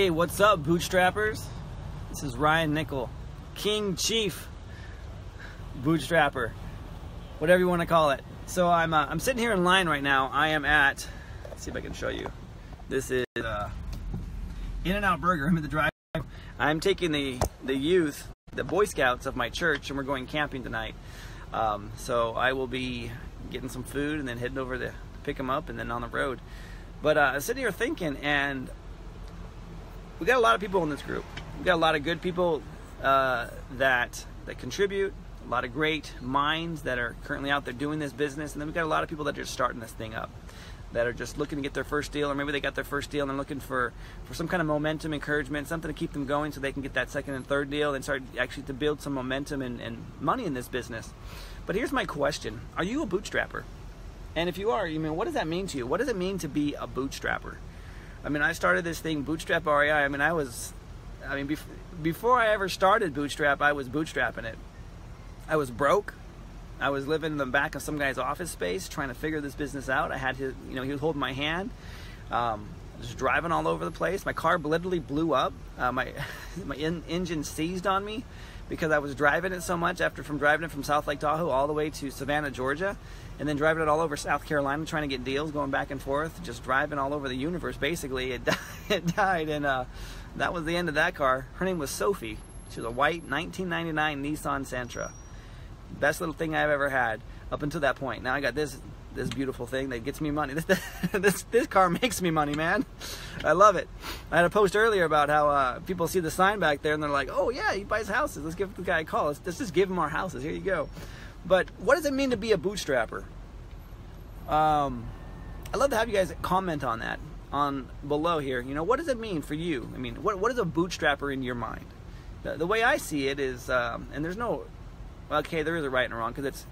Hey, what's up, Bootstrappers? This is Ryan Nickel, King Chief Bootstrapper, whatever you want to call it. So I'm sitting here in line right now. I am at, let's see if I can show you. This is In-N-Out Burger. I'm at the drive. I'm taking the youth, the Boy Scouts of my church, and we're going camping tonight. So I will be getting some food and then heading over to pick them up and then on the road. But I was sitting here thinking, and we got a lot of people in this group. We got a lot of good people that contribute, a lot of great minds that are currently out there doing this business, and then we got a lot of people that are just starting this thing up, that are just looking to get their first deal, or maybe they got their first deal and they're looking for some kind of momentum, encouragement, something to keep them going so they can get that second and third deal and start actually to build some momentum and money in this business. But here's my question: are you a bootstrapper? And if you are, what does that mean to you? What does it mean to be a bootstrapper? I started this thing, Bootstrap REI. Before I ever started Bootstrap, I was bootstrapping it. I was broke. I was living in the back of some guy's office space trying to figure this business out. I had his, he was holding my hand. Just driving all over the place. My car literally blew up. My engine seized on me because I was driving it so much from driving it from South Lake Tahoe all the way to Savannah, Georgia, and then driving it all over South Carolina trying to get deals, going back and forth, just driving all over the universe. Basically, it died, and that was the end of that car. Her name was Sophie. She was a white 1999 Nissan Sentra. Best little thing I've ever had up until that point. Now I got this beautiful thing that gets me money. This car makes me money, man. I love it. I had a post earlier about how people see the sign back there and they're like, oh yeah, he buys houses. Let's give the guy a call. Let's just give him our houses. Here you go. But what does it mean to be a bootstrapper? I'd love to have you guys comment on that below here. What does it mean for you? What is a bootstrapper in your mind? The way I see it is, and there's no, okay, there is a right and a wrong, because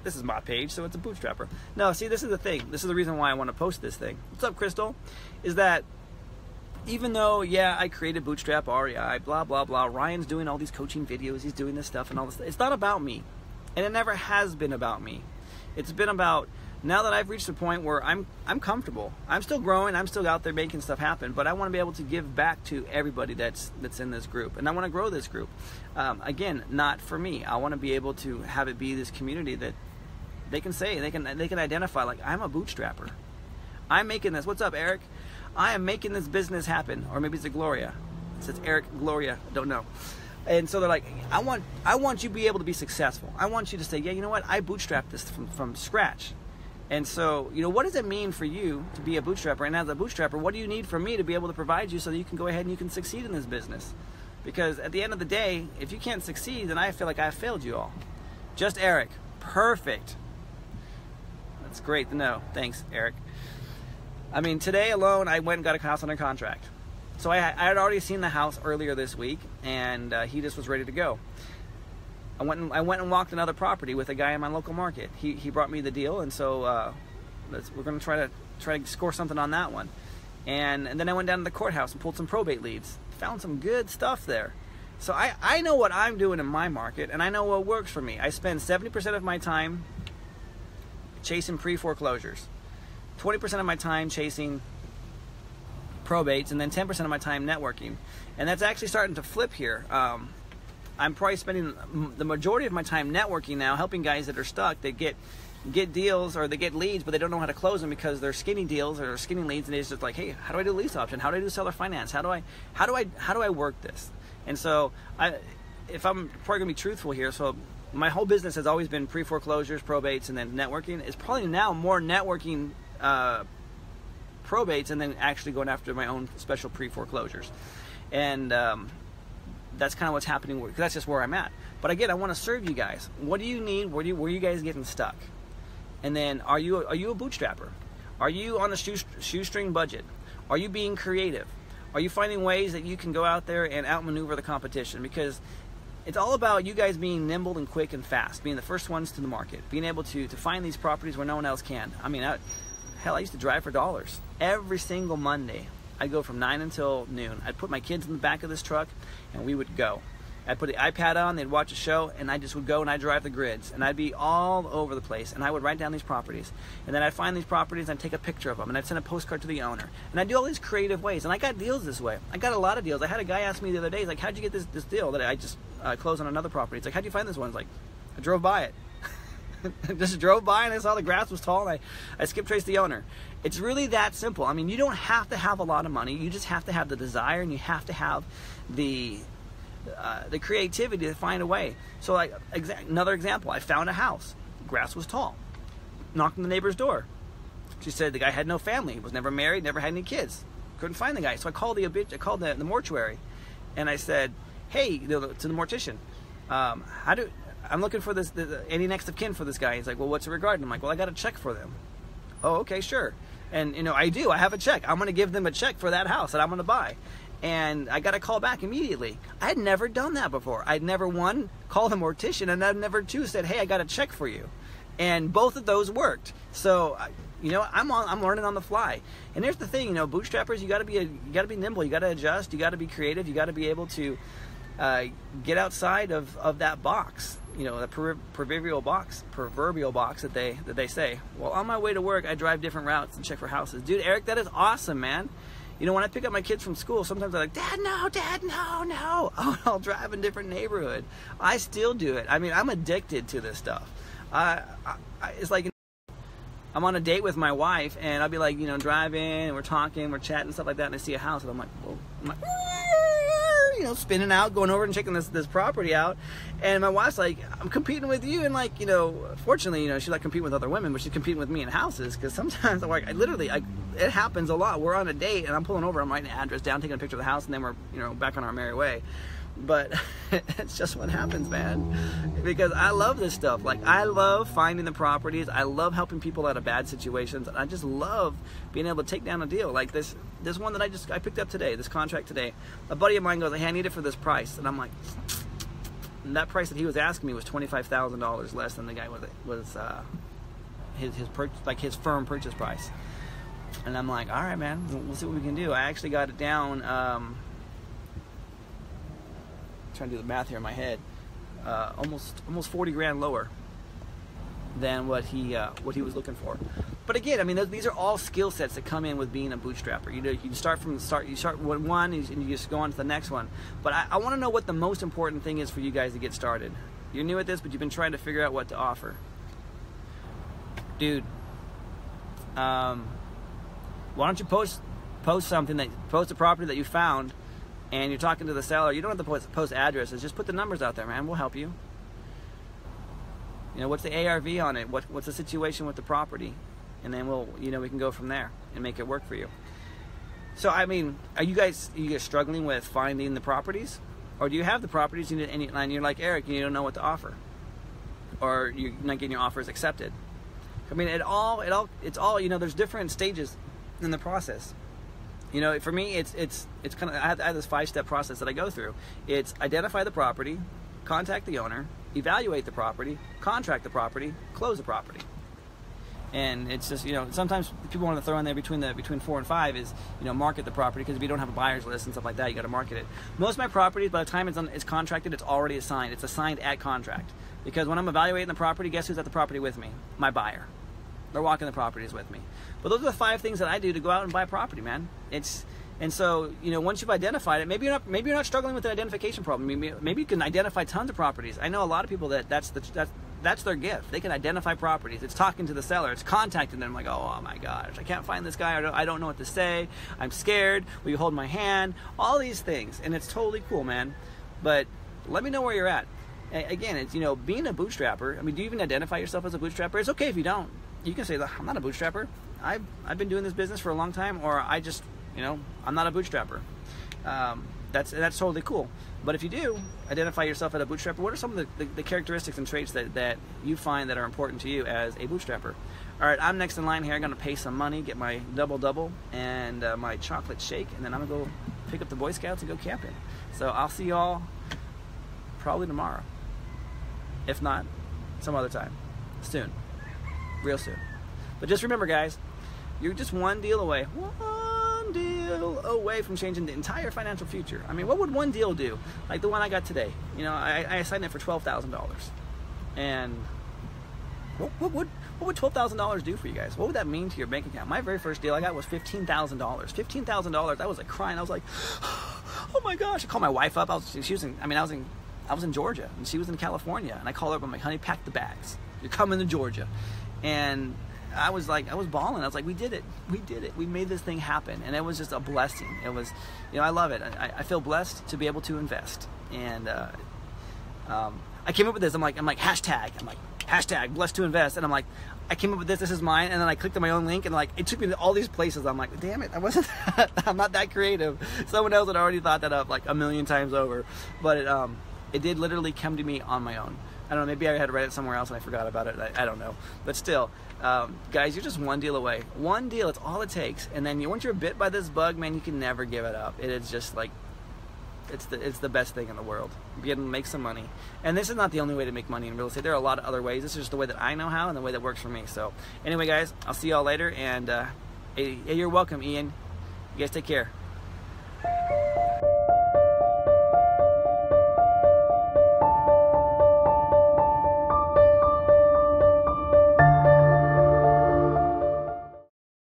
this is my page, so it's a bootstrapper. No, see, this is the thing. This is the reason why I want to post this thing. What's up, Crystal? Is that even though, yeah, I created Bootstrap REI, blah, blah, blah, Ryan's doing all these coaching videos, he's doing this stuff and all this stuff. It's not about me. And it never has been about me. It's been about, now that I've reached a point where I'm comfortable. I'm still growing, I'm still out there making stuff happen, but I want to be able to give back to everybody that's in this group. And I want to grow this group. Again, not for me. I want to be able to have it be this community that they can say, they can identify, like, I'm a bootstrapper. I'm making this. What's up, Eric? I am making this business happen. Or maybe it's a Gloria. It says Eric, Gloria, don't know. And so they're like, I want you to be able to be successful. I want you to say, yeah, you know what? I bootstrapped this from scratch. And so, what does it mean for you to be a bootstrapper? And as a bootstrapper, what do you need from me to be able to provide you so that you can go ahead and you can succeed in this business? Because at the end of the day, if you can't succeed, then I feel like I've failed you all. Just Eric. Perfect. That's great to know. Thanks, Eric. Today alone, I went and got a house under contract. So I had already seen the house earlier this week, and he just was ready to go. I went and walked another property with a guy in my local market. He brought me the deal, and so we're going to try to score something on that one. And then I went down to the courthouse and pulled some probate leads. Found some good stuff there. So I know what I'm doing in my market, and I know what works for me. I spend 70% of my time chasing pre-foreclosures, 20% of my time chasing probates, and then 10% of my time networking. And that's actually starting to flip here. I'm probably spending the majority of my time networking now, helping guys that are stuck. They get deals, or they get leads, but they don't know how to close them because they're skinny deals or skinny leads, and they're just like, hey, how do I do lease option? How do I do seller finance? How do I work this? And so if I'm probably gonna be truthful here, so my whole business has always been pre-foreclosures, probates, and then networking. It's probably now more networking, probates, and then actually going after my own special pre-foreclosures. And that's kind of what's happening, because that's just where I'm at. But again, I want to serve you guys. What do you need? Where are you guys getting stuck? And then are you a bootstrapper? Are you on a shoestring budget? Are you being creative? Are you finding ways that you can go out there and outmaneuver the competition? Because it's all about you guys being nimble and quick and fast, being the first ones to the market, being able to find these properties where no one else can. Hell, I used to drive for dollars. Every single Monday, I'd go from 9 until noon. I'd put my kids in the back of this truck, and we would go. I'd put the iPad on, they'd watch a show, and I just would go and I'd drive the grids, and I'd be all over the place, and I would write down these properties, and then I'd find these properties, and I'd take a picture of them, and I'd send a postcard to the owner, and I'd do all these creative ways, and I got deals this way. I got a lot of deals. I had a guy ask me the other day, he's like, how'd you get this deal that I just closed on another property? It's like, how'd you find this one? It's like, I drove by it. Just drove by and I saw the grass was tall, and I skip traced the owner. It's really that simple. I mean, you don't have to have a lot of money. You just have to have the desire, and you have to have the creativity to find a way. So like another example, I found a house. Grass was tall. Knocked on the neighbor's door. She said the guy had no family, was never married, never had any kids. Couldn't find the guy. So I called the mortuary, and I said, hey, to the mortician, I'm looking for any next of kin for this guy. He's like, well, what's it regarding? I'm like, well, I got a check for them. Oh, okay, sure. And I have a check. I'm going to give them a check for that house that I'm going to buy. And I got a call back immediately. I had never done that before. I'd never, one, called a mortician, and I'd never, two, said, hey, I got a check for you. And both of those worked. So, I'm learning on the fly. And here's the thing, bootstrappers, you got to be nimble. You got to adjust. You got to be creative. You got to be able to get outside of that box. The proverbial box that they say. Well, on my way to work, I drive different routes and check for houses. Dude, Eric, that is awesome, man. When I pick up my kids from school, sometimes they're like, Dad, no. I'll drive in a different neighborhood. I still do it. I mean, I'm addicted to this stuff. It's like I'm on a date with my wife, and I'll be like, driving, and we're talking, we're chatting, stuff like that, and I see a house, and I'm like, whoa. I'm like, spinning out, going over and checking this property out, and my wife's like, I'm competing with you, and like, fortunately, she's like competing with other women, but she's competing with me in houses, because sometimes I'm like, it happens a lot. We're on a date, and I'm pulling over, I'm writing the address down, taking a picture of the house, and then we're, back on our merry way. But it's just what happens, man, because I love this stuff. Like, I love finding the properties. I love helping people out of bad situations. I just love being able to take down a deal like this one that I picked up today, this contract today. A buddy of mine goes, hey, I need it for this price, and I'm like, and that price that he was asking me was $25,000 less than the guy was his firm purchase price. And I'm like, all right, man, we'll see what we can do. I actually got it down. Trying to do the math here in my head, almost 40 grand lower than what he was looking for. But again, I mean, these are all skill sets that come in with being a bootstrapper. You start from the start. You start with one, and you just go on to the next one. But I want to know what the most important thing is for you guys to get started. You're new at this, but you've been trying to figure out what to offer. Dude, why don't you post a property that you found, and you're talking to the seller. You don't have to post addresses. Just put the numbers out there, man. We'll help you. What's the ARV on it? What's the situation with the property? And then we can go from there and make it work for you. So, I mean, are you guys struggling with finding the properties? Or do you have the properties and you're like, Eric, you don't know what to offer? Or you're not getting your offers accepted? I mean, it's all, there's different stages in the process. For me, it's kind of, I have this 5-step process that I go through. It's identify the property, contact the owner, evaluate the property, contract the property, close the property. And it's just, sometimes people want to throw in there between 4 and 5 is, market the property, because if you don't have a buyer's list and stuff like that, you got to market it. Most of my properties, by the time it's contracted, it's already assigned. It's assigned at contract. Because when I'm evaluating the property, guess who's at the property with me? My buyer. They're walking the properties with me. But those are the 5 things that I do to go out and buy property, man. And so, once you've identified it, maybe you're not struggling with the identification problem. Maybe you can identify tons of properties. I know a lot of people that's their gift. They can identify properties. It's talking to the seller. It's contacting them. Like, oh my gosh, I can't find this guy. I don't know what to say. I'm scared. Will you hold my hand? All these things, and it's totally cool, man. But let me know where you're at. Again, it's being a bootstrapper. I mean, do you even identify yourself as a bootstrapper? It's okay if you don't. You can say, I'm not a bootstrapper. I've been doing this business for a long time, or I just, I'm not a bootstrapper. That's totally cool. But if you do identify yourself as a bootstrapper, what are some of the characteristics and traits that you find that are important to you as a bootstrapper? All right, I'm next in line here. I'm going to pay some money, get my double and my chocolate shake, and then I'm going to go pick up the Boy Scouts and go camping. So I'll see y'all probably tomorrow. If not, some other time. Soon. Real soon. But just remember, guys, you're just one deal away. One deal deal away from changing the entire financial future. I mean, what would one deal do? Like the one I got today. You know, I signed it for $12,000. And what would $12,000 do for you guys? What would that mean to your bank account? My very first deal I got was $15,000. $15,000. I was like crying. I was like, oh my gosh. I called my wife up. I was in Georgia and she was in California. And I called her up. I'm like, honey, pack the bags. You're coming to Georgia. And I was bawling. I was like, we did it. We did it. We made this thing happen. And it was just a blessing. It was, you know, I love it. I feel blessed to be able to invest. And I came up with this. I'm like hashtag blessed to invest. And I'm like, I came up with this. This is mine. And then I clicked on my own link and like, it took me to all these places. I'm like, damn it. I'm not that creative. Someone else had already thought that up like a million times over. But it did literally come to me on my own. I don't know, maybe I had read it somewhere else and I forgot about it. I don't know. But still, guys, you're just one deal away. One deal, it's all it takes. And then once you're bit by this bug, man, you can never give it up. It is just like, it's the best thing in the world. Be able to make some money. And this is not the only way to make money in real estate. There are a lot of other ways. This is just the way that I know how and the way that works for me. So anyway, guys, I'll see y'all later. And hey, you're welcome, Ian. You guys take care.